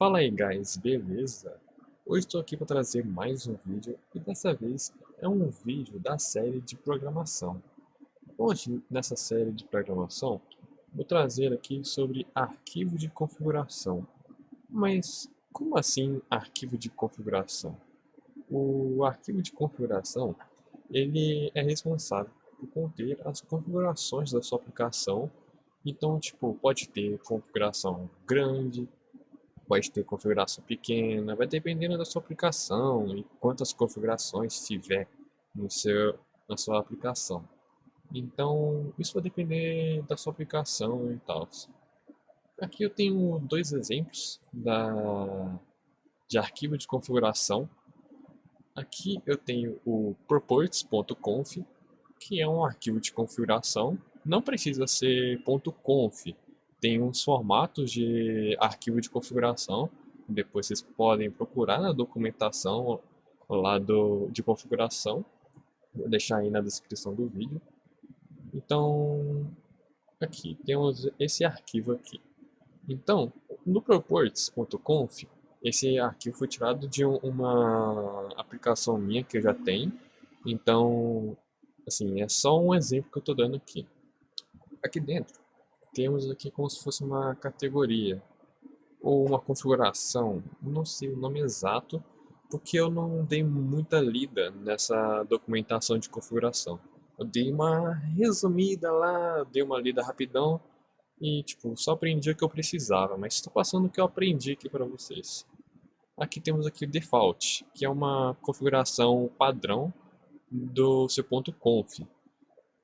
Fala aí, guys, beleza? Hoje estou aqui para trazer mais um vídeo e dessa vez é um vídeo da série de programação. Hoje, nessa série de programação, vou trazer aqui sobre arquivo de configuração. Mas como assim arquivo de configuração? O arquivo de configuração, ele é responsável por conter as configurações da sua aplicação. Então, tipo, pode ter configuração grande, pode ter configuração pequena, vai dependendo da sua aplicação e quantas configurações tiver no seu, na sua aplicação. Então, isso vai depender da sua aplicação e tal. Aqui eu tenho dois exemplos de arquivo de configuração. Aqui eu tenho o properties.conf, que é um arquivo de configuração. Não precisa ser .conf, tem uns formatos de arquivo de configuração. Depois vocês podem procurar na documentação lá de configuração. Vou deixar aí na descrição do vídeo. Então, aqui temos esse arquivo aqui. Então, no properties.conf, esse arquivo foi tirado de uma aplicação minha que eu já tenho. Então, assim, é só um exemplo que eu estou dando aqui. Aqui dentro, temos aqui como se fosse uma categoria ou uma configuração, não sei o nome exato, porque eu não dei muita lida nessa documentação de configuração. Eu dei uma resumida lá, dei uma lida rapidão e tipo, só aprendi o que eu precisava, mas estou passando o que eu aprendi aqui para vocês. Aqui temos aqui o default, que é uma configuração padrão do seu ponto .conf.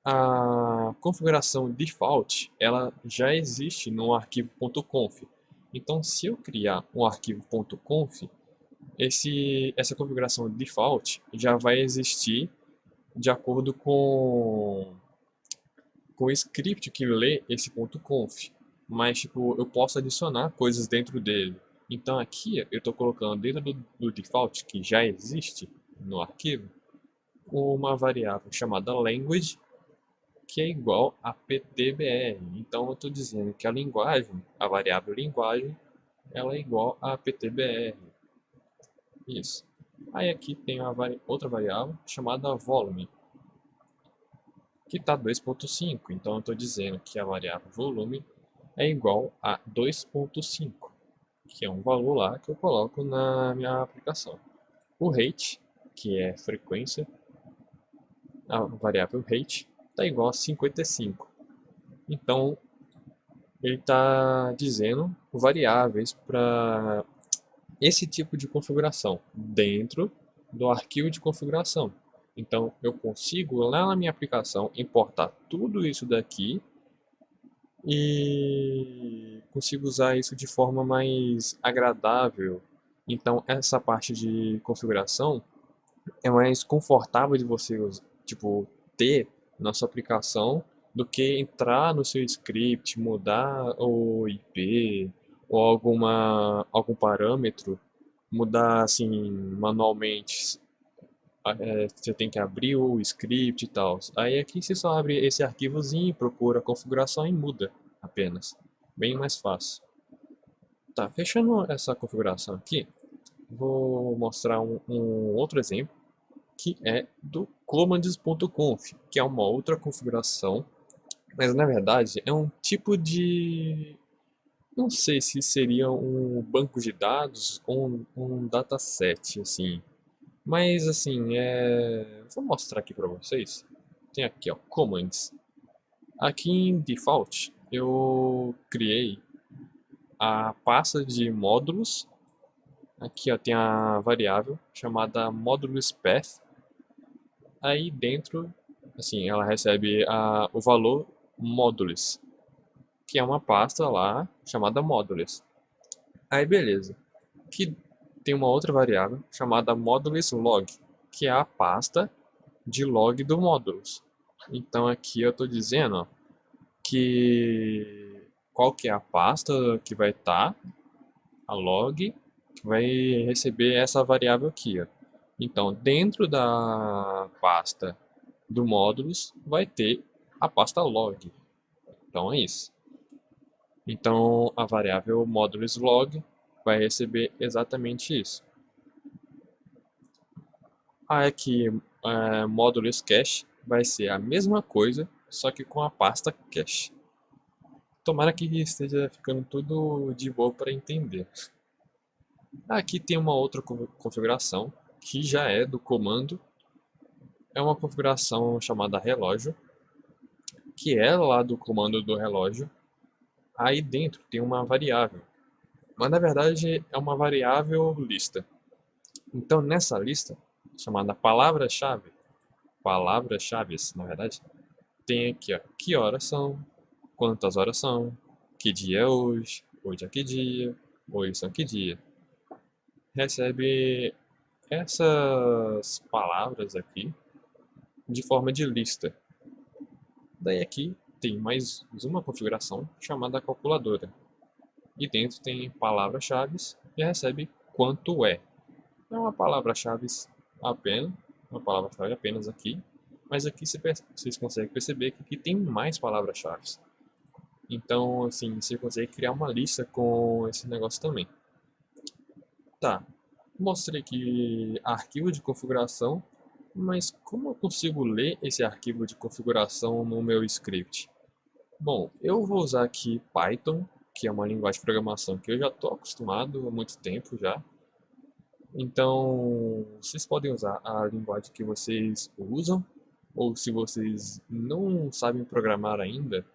A configuração default, ela já existe no arquivo .conf. Então, se eu criar um arquivo .conf, essa configuração default já vai existir de acordo com o script que lê esse .conf. Mas, tipo, eu posso adicionar coisas dentro dele. Então, aqui eu estou colocando dentro do default, que já existe no arquivo, uma variável chamada language, que é igual a ptbr. Então eu estou dizendo que a linguagem, a variável linguagem, ela é igual a ptbr. Isso. Aí aqui tem outra variável chamada volume, que está 2.5. Então eu estou dizendo que a variável volume é igual a 2.5, que é um valor lá que eu coloco na minha aplicação. O rate, que é frequência, a variável rate, está igual a 55. Então, ele está dizendo variáveis para esse tipo de configuração dentro do arquivo de configuração. Então, eu consigo lá na minha aplicação importar tudo isso daqui e consigo usar isso de forma mais agradável. Então, essa parte de configuração é mais confortável de você, tipo, ter na sua aplicação do que entrar no seu script, mudar o IP ou algum parâmetro, mudar assim manualmente. Você tem que abrir o script e tal. Aí aqui você só abre esse arquivozinho, procura a configuração e muda apenas. Bem mais fácil. Tá, fechando essa configuração aqui, vou mostrar um outro exemplo que é do commands.conf, que é uma outra configuração, mas na verdade é um tipo de, não sei se seria um banco de dados ou um dataset, assim. Mas assim, vou mostrar aqui para vocês. Tem aqui, ó, commands. Aqui em default, eu criei a pasta de módulos. Aqui, ó, tem a variável chamada módulos path. Aí dentro, assim, ela recebe o valor módulos, que é uma pasta lá chamada módulos. Aí beleza. Aqui tem uma outra variável chamada módulos log, que é a pasta de log do módulos. Então aqui eu estou dizendo, ó, que qual que é a pasta que vai estar, a log, que vai receber essa variável aqui, ó. Então, dentro da pasta do módulos vai ter a pasta log. Então é isso. Então a variável módulos log vai receber exatamente isso. Aqui, módulos cache vai ser a mesma coisa, só que com a pasta cache. Tomara que esteja ficando tudo de boa para entender. Aqui tem uma outra configuração, que já é do comando. É uma configuração chamada relógio, que é lá do comando do relógio. Aí dentro tem uma variável, mas na verdade é uma variável lista. Então nessa lista, chamada palavra-chave, palavras-chaves na verdade, tem aqui ó, que horas são, quantas horas são, que dia é hoje é que dia, hoje são que dia. Recebe essas palavras aqui de forma de lista. Daí aqui tem mais uma configuração chamada calculadora. E dentro tem palavras-chave e recebe quanto é. É uma palavra-chave apenas, uma palavra-chave apenas aqui, mas aqui vocês conseguem perceber que aqui tem mais palavras-chave. Então, assim, você consegue criar uma lista com esse negócio também. Tá, mostrei aqui arquivo de configuração, mas como eu consigo ler esse arquivo de configuração no meu script? Bom, eu vou usar aqui Python, que é uma linguagem de programação que eu já estou acostumado há muito tempo já. Então, vocês podem usar a linguagem que vocês usam, ou se vocês não sabem programar ainda,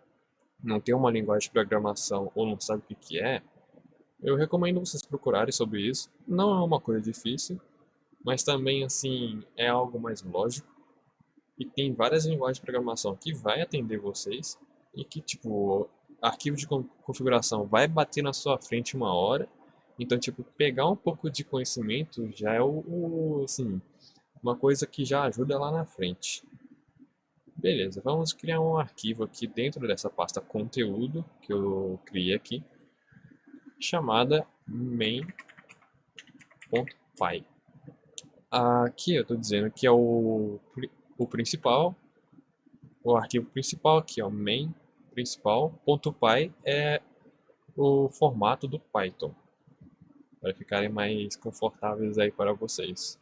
não tem uma linguagem de programação ou não sabe o que que é, eu recomendo vocês procurarem sobre isso. Não é uma coisa difícil, mas também assim é algo mais lógico e tem várias linguagens de programação que vai atender vocês e que tipo arquivo de configuração vai bater na sua frente uma hora. Então, tipo, pegar um pouco de conhecimento já é assim, uma coisa que já ajuda lá na frente. Beleza, vamos criar um arquivo aqui dentro dessa pasta conteúdo que eu criei aqui, chamada main.py. Aqui eu estou dizendo que é o principal, o arquivo principal aqui, ó, main principal.py é o formato do Python, para ficarem mais confortáveis aí para vocês.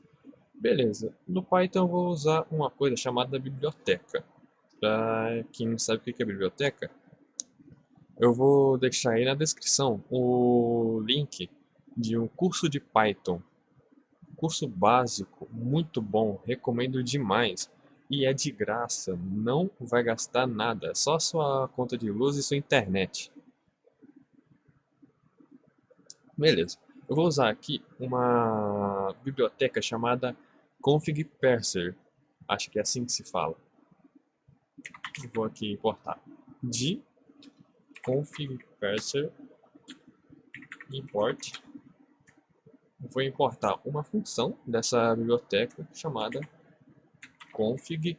Beleza, no Python eu vou usar uma coisa chamada biblioteca. Para quem não sabe o que é biblioteca, eu vou deixar aí na descrição o link de um curso de Python. Curso básico, muito bom, recomendo demais. E é de graça, não vai gastar nada, é só sua conta de luz e sua internet. Beleza, eu vou usar aqui uma biblioteca chamada Config Parser. Acho que é assim que se fala. Vou aqui importar de config parser import. Vou importar uma função dessa biblioteca chamada config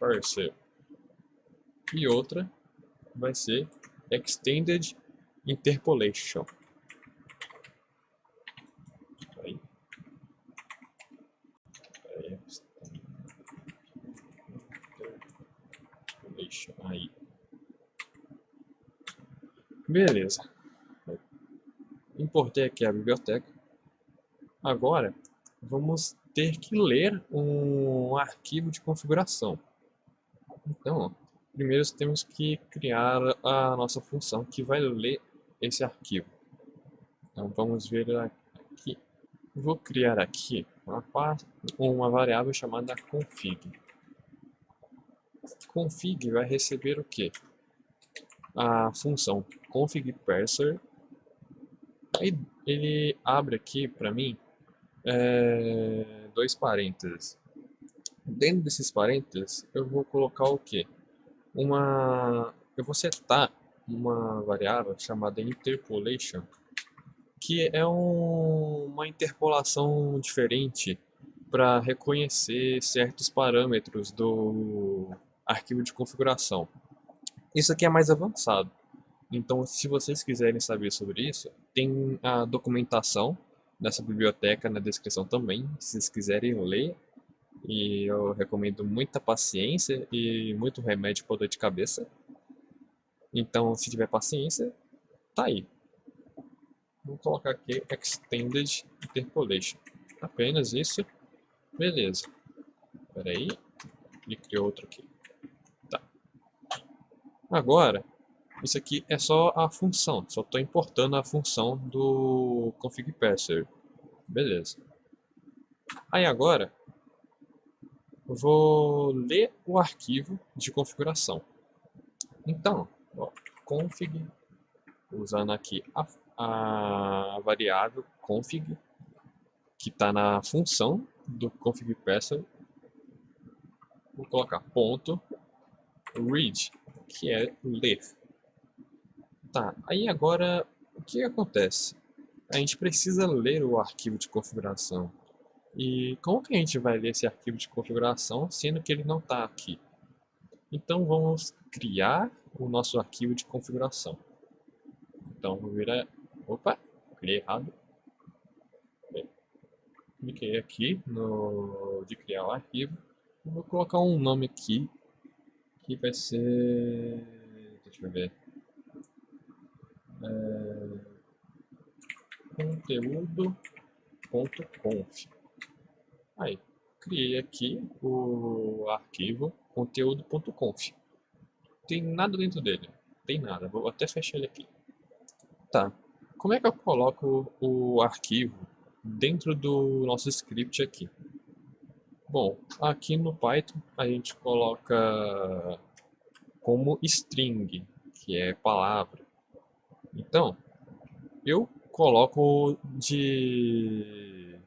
parser e outra vai ser extended interpolation. Aí, aí. Beleza. Importei aqui a biblioteca. Agora, vamos ter que ler um arquivo de configuração. Então, primeiro temos que criar a nossa função que vai ler esse arquivo. Então, vamos ver aqui. Vou criar aqui uma variável chamada config. Config vai receber o quê? A função config parser. Aí ele abre aqui para mim dois parênteses. Dentro desses parênteses eu vou colocar o quê? Eu vou setar uma variável chamada interpolation, que é uma interpolação diferente para reconhecer certos parâmetros do arquivo de configuração. Isso aqui é mais avançado. Então, se vocês quiserem saber sobre isso, tem a documentação dessa biblioteca na descrição também, se vocês quiserem ler. E eu recomendo muita paciência e muito remédio para dor de cabeça. Então, se tiver paciência, tá aí. Vou colocar aqui Extended Interpolation. Apenas isso. Beleza. Espera aí. Ele criou outro aqui. Tá. Agora, isso aqui é só a função. Só estou importando a função do config parser. Beleza. Aí agora, eu vou ler o arquivo de configuração. Então, ó, config, usando aqui a variável config, que está na função do config parser, vou colocar ponto read, que é ler. Tá, aí agora, o que acontece? A gente precisa ler o arquivo de configuração. E como que a gente vai ler esse arquivo de configuração, sendo que ele não está aqui? Então vamos criar o nosso arquivo de configuração. Então vou virar... Opa, criei errado. Cliquei aqui no de criar o arquivo. Vou colocar um nome aqui que vai ser... Deixa eu ver. Conteúdo.conf. Aí, criei aqui o arquivo conteúdo.conf. Tem nada dentro dele. Tem nada. Vou até fechar ele aqui. Tá. Como é que eu coloco o arquivo dentro do nosso script aqui? Bom, aqui no Python a gente coloca como string, que é palavra. Então, eu coloco de...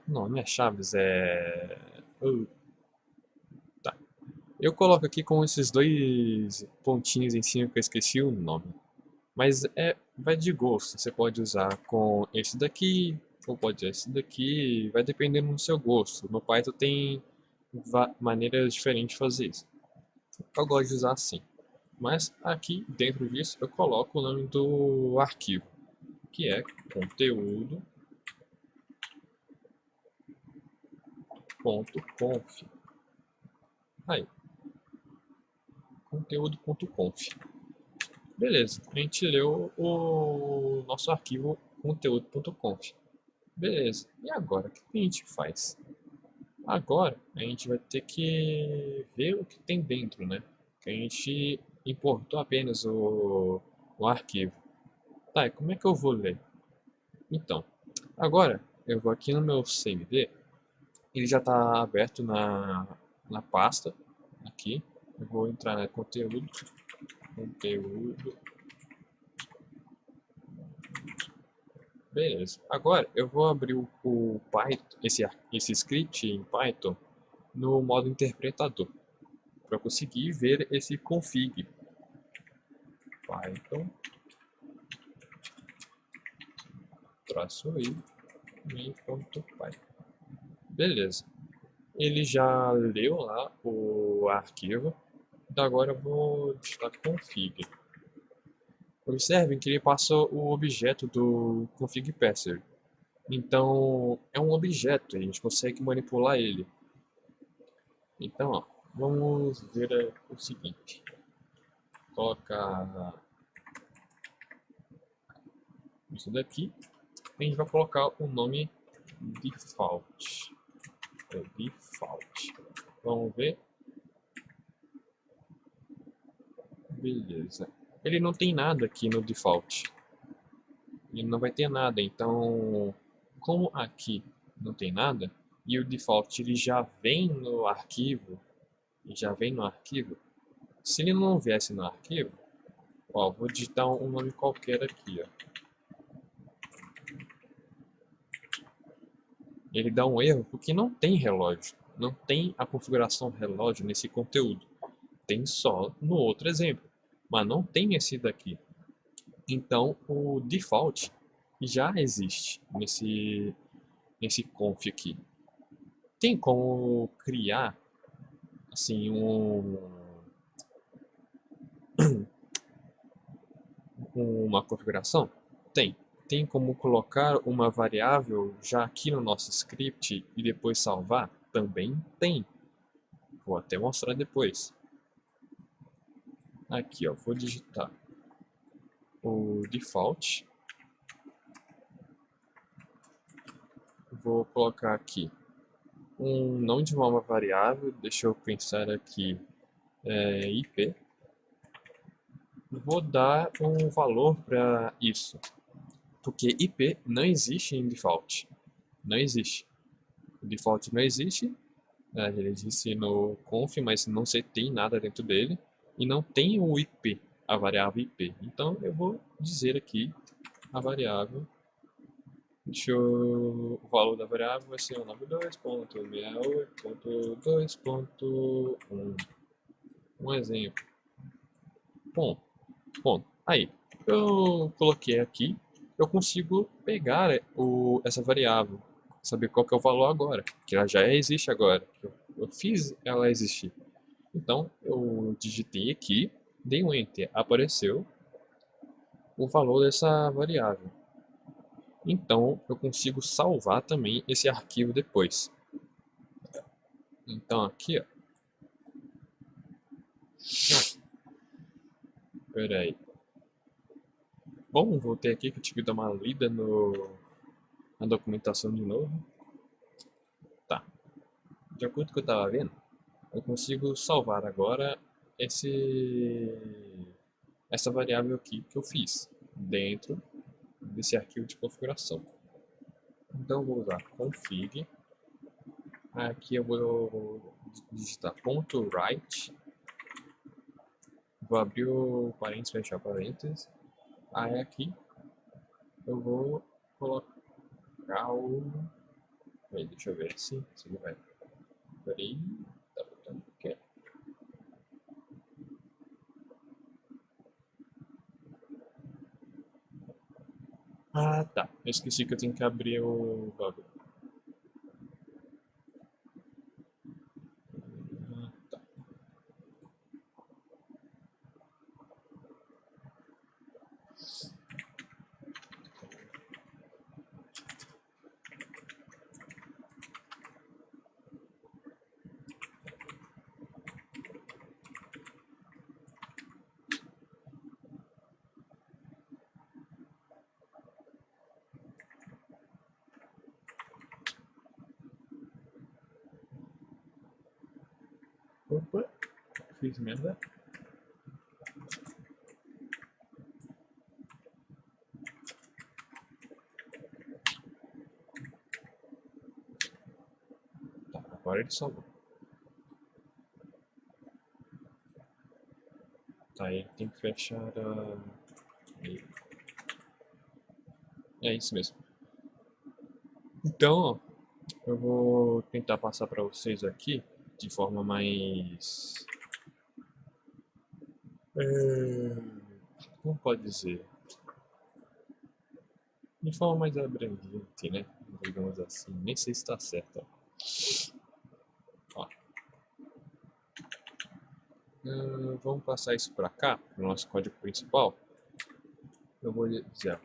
Não é chaves, é... Tá. Eu coloco aqui com esses dois pontinhos em cima que eu esqueci o nome. Mas vai de gosto. Você pode usar com esse daqui, ou pode usar esse daqui, vai dependendo do seu gosto. No Python tem maneiras diferentes de fazer isso. Eu gosto de usar assim. Mas aqui dentro disso eu coloco o nome do arquivo, que é conteúdo.conf. Aí, conteúdo.conf. Beleza, a gente leu o nosso arquivo conteúdo.conf. Beleza, e agora o que a gente faz? Agora a gente vai ter que ver o que tem dentro, né? Que a gente importou apenas o arquivo. Tá, e como é que eu vou ler? Então, agora eu vou aqui no meu CMD, ele já está aberto na pasta, aqui. Eu vou entrar no conteúdo, beleza. Agora eu vou abrir o Python, esse script em Python no modo interpretador, para conseguir ver esse config. Python -i main.py. Beleza. Ele já leu lá o arquivo. Então agora eu vou digitar config. Observem que ele passou o objeto do config parser. Então é um objeto, a gente consegue manipular ele. Então, ó, vamos ver o seguinte. Colocar isso daqui. A gente vai colocar o nome default. Default. Vamos ver. Beleza. Ele não tem nada aqui no default. Ele não vai ter nada. Então, como aqui não tem nada, e o default ele já vem no arquivo, se ele não viesse no arquivo, ó, vou digitar um nome qualquer aqui, ó. Ele dá um erro porque não tem relógio. Não tem a configuração relógio nesse conteúdo. Tem só no outro exemplo, mas não tem esse daqui. Então o default já existe nesse conf aqui. Tem como criar assim uma configuração? Tem. Tem como colocar uma variável já aqui no nosso script e depois salvar? Também tem. Vou até mostrar depois. Aqui, ó, vou digitar o default. Vou colocar aqui um não de uma variável, deixa eu pensar aqui, IP. Vou dar um valor para isso, porque IP não existe em default, não existe. O default não existe, ele existe no conf, mas não se tem nada dentro dele, e não tem o IP, a variável IP. Então eu vou dizer aqui a variável. O valor da variável vai ser o 92.68.2.1. Um exemplo. Bom, aí eu coloquei aqui, eu consigo pegar essa variável, saber qual que é o valor agora, que ela já existe agora, eu fiz ela existir. Então eu digitei aqui, dei um enter, apareceu o valor dessa variável. Então eu consigo salvar também esse arquivo depois. Então aqui, ó. Pera aí. Bom, voltei aqui que eu tive que dar uma lida na documentação de novo. Tá. De acordo com o que eu estava vendo, eu consigo salvar agora essa variável aqui que eu fiz dentro desse arquivo de configuração. Então eu vou usar config. Aqui eu vou digitar .write. Vou abrir o parênteses, fechar parênteses. Aí aqui eu vou colocar o... Aí, deixa eu ver se ele vai. Peraí. Tá botando aqui. Ah, tá. Eu esqueci que eu tenho que abrir o bagulho. Ah, tá. Opa, fiz merda. Tá, agora ele salvou. Tá, aí tem que fechar a... É isso mesmo. Então, ó, eu vou tentar passar para vocês aqui de forma mais... como pode dizer? De forma mais abrangente, né? Digamos assim. Nem sei se está certo. Ó. Vamos passar isso para cá, no nosso código principal. Eu vou dizer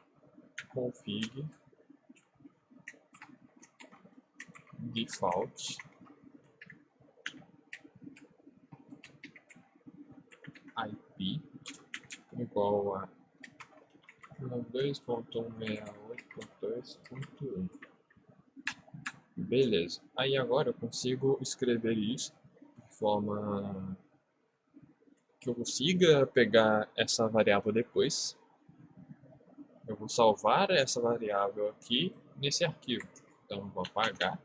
config default IP igual a 12.168.2.1. Beleza. Aí agora eu consigo escrever isso de forma que eu consiga pegar essa variável depois. Eu vou salvar essa variável aqui nesse arquivo. Então eu vou apagar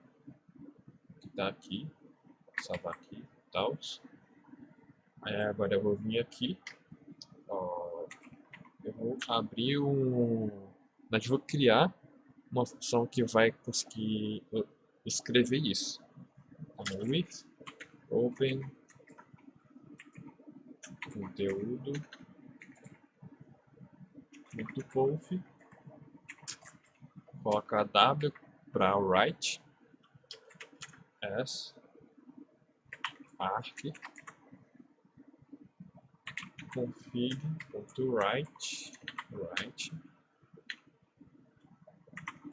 o que está aqui, salvar aqui e tal. Aí agora eu vou vir aqui, ó, eu vou abrir vou criar uma função que vai conseguir escrever isso. With open conteúdo do conf, colocar w para write as arc config.write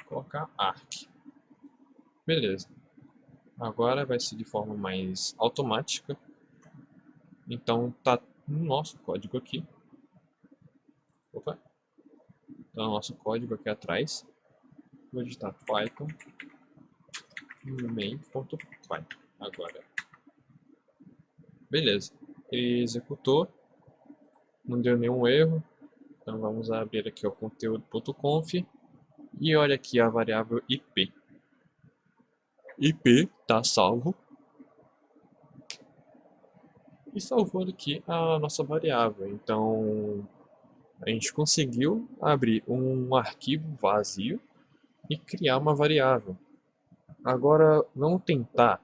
colocar arc. Beleza. Agora vai ser de forma mais automática. Então tá no nosso código aqui. Opa. Então, nosso código aqui atrás, vou digitar python main.py agora. Beleza, ele executou, não deu nenhum erro. Então vamos abrir aqui o conteúdo.conf e olha aqui a variável IP. IP está salvo e salvou aqui a nossa variável. Então a gente conseguiu abrir um arquivo vazio e criar uma variável. Agora vamos tentar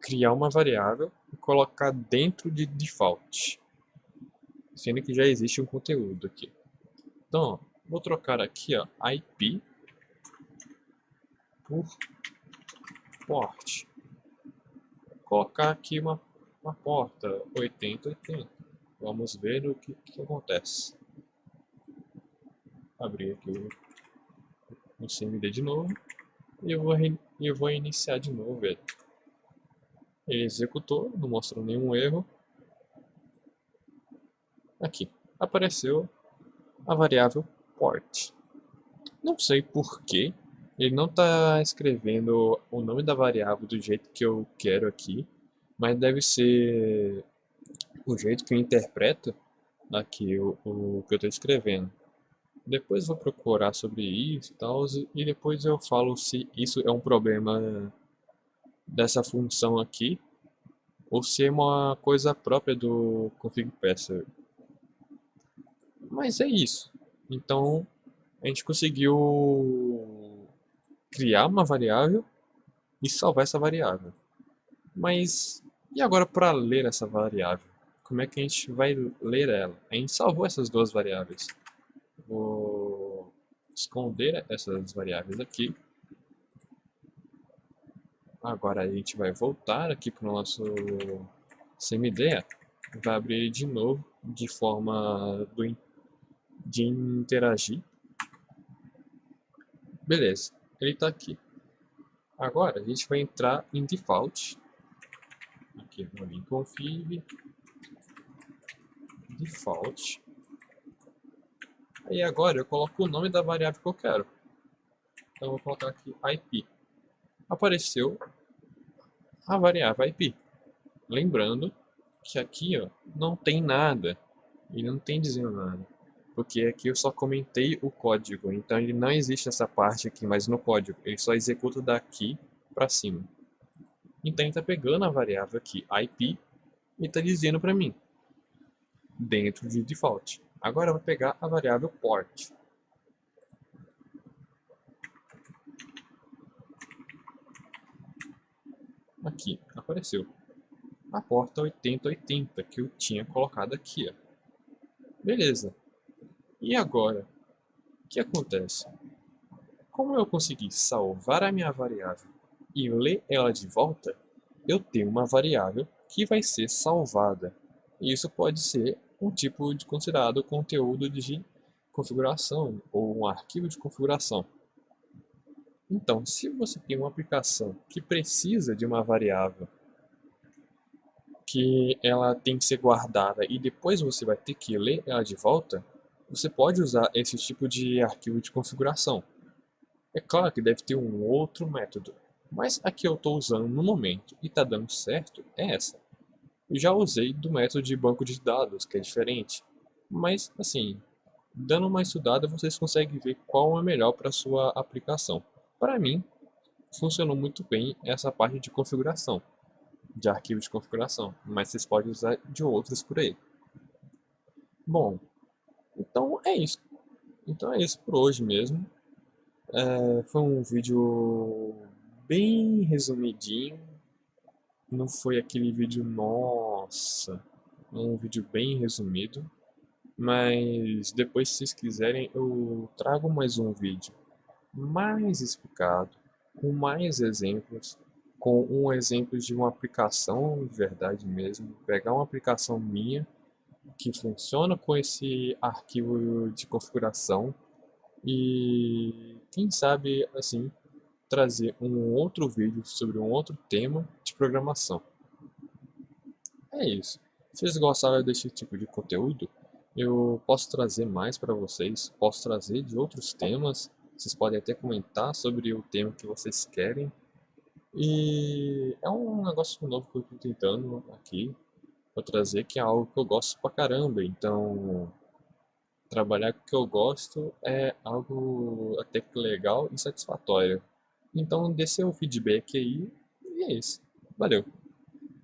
criar uma variável e colocar dentro de default, sendo que já existe um conteúdo aqui. Então, ó, vou trocar aqui ó, IP por port. Vou colocar aqui uma porta 8080. Vamos ver o que acontece. Abrir aqui o CMD de novo e eu vou iniciar de novo ele. Ele executou, não mostrou nenhum erro. Aqui, apareceu a variável port. Não sei por que ele não está escrevendo o nome da variável do jeito que eu quero aqui, mas deve ser o jeito que eu interpreto aqui o que eu estou escrevendo. Depois vou procurar sobre isso e tal, e depois eu falo se isso é um problema dessa função aqui, ou se é uma coisa própria do config password. Mas é isso. Então, a gente conseguiu criar uma variável e salvar essa variável. Mas, e agora para ler essa variável? Como é que a gente vai ler ela? A gente salvou essas duas variáveis. Vou esconder essas variáveis aqui. Agora a gente vai voltar aqui para o nosso CMD, vai abrir de novo de forma de interagir. Beleza, ele está aqui. Agora a gente vai entrar em default. Aqui no config default. Aí agora eu coloco o nome da variável que eu quero. Então eu vou colocar aqui IP. Apareceu a variável IP. Lembrando que aqui ó, não tem nada. Ele não tem dizendo nada. Porque aqui eu só comentei o código. Então ele não existe essa parte aqui, mas no código. Ele só executa daqui para cima. Então ele está pegando a variável aqui, IP, e está dizendo para mim, dentro de default. Agora eu vou pegar a variável port. Aqui, apareceu. A porta 8080 que eu tinha colocado aqui. Ó. Beleza. E agora? O que acontece? Como eu consegui salvar a minha variável e ler ela de volta, eu tenho uma variável que vai ser salvada. E isso pode ser um tipo de considerado conteúdo de configuração ou um arquivo de configuração. Então, se você tem uma aplicação que precisa de uma variável que ela tem que ser guardada e depois você vai ter que ler ela de volta, você pode usar esse tipo de arquivo de configuração. É claro que deve ter um outro método, mas a que eu estou usando no momento e está dando certo é essa. Eu já usei do método de banco de dados, que é diferente, mas assim, dando uma estudada vocês conseguem ver qual é melhor para sua aplicação. Para mim, funcionou muito bem essa parte de configuração, de arquivo de configuração, mas vocês podem usar de outros por aí. Bom, então é isso. Então é isso por hoje mesmo. Foi um vídeo bem resumidinho. Não foi aquele vídeo, nossa, um vídeo bem resumido. Mas depois, se vocês quiserem, eu trago mais um vídeo mais explicado, com mais exemplos, com um exemplo de uma aplicação de verdade mesmo. Pegar uma aplicação minha que funciona com esse arquivo de configuração e quem sabe assim trazer um outro vídeo sobre um outro tema de programação. É isso. Se vocês gostaram desse tipo de conteúdo, Eu posso trazer mais para vocês, posso trazer de outros temas, vocês podem até comentar sobre o tema que vocês querem. E é um negócio novo que eu estou tentando aqui para trazer, que é algo que eu gosto pra caramba. Então, trabalhar com o que eu gosto é algo até que legal e satisfatório. Então, dê seu feedback aí e é isso. Valeu!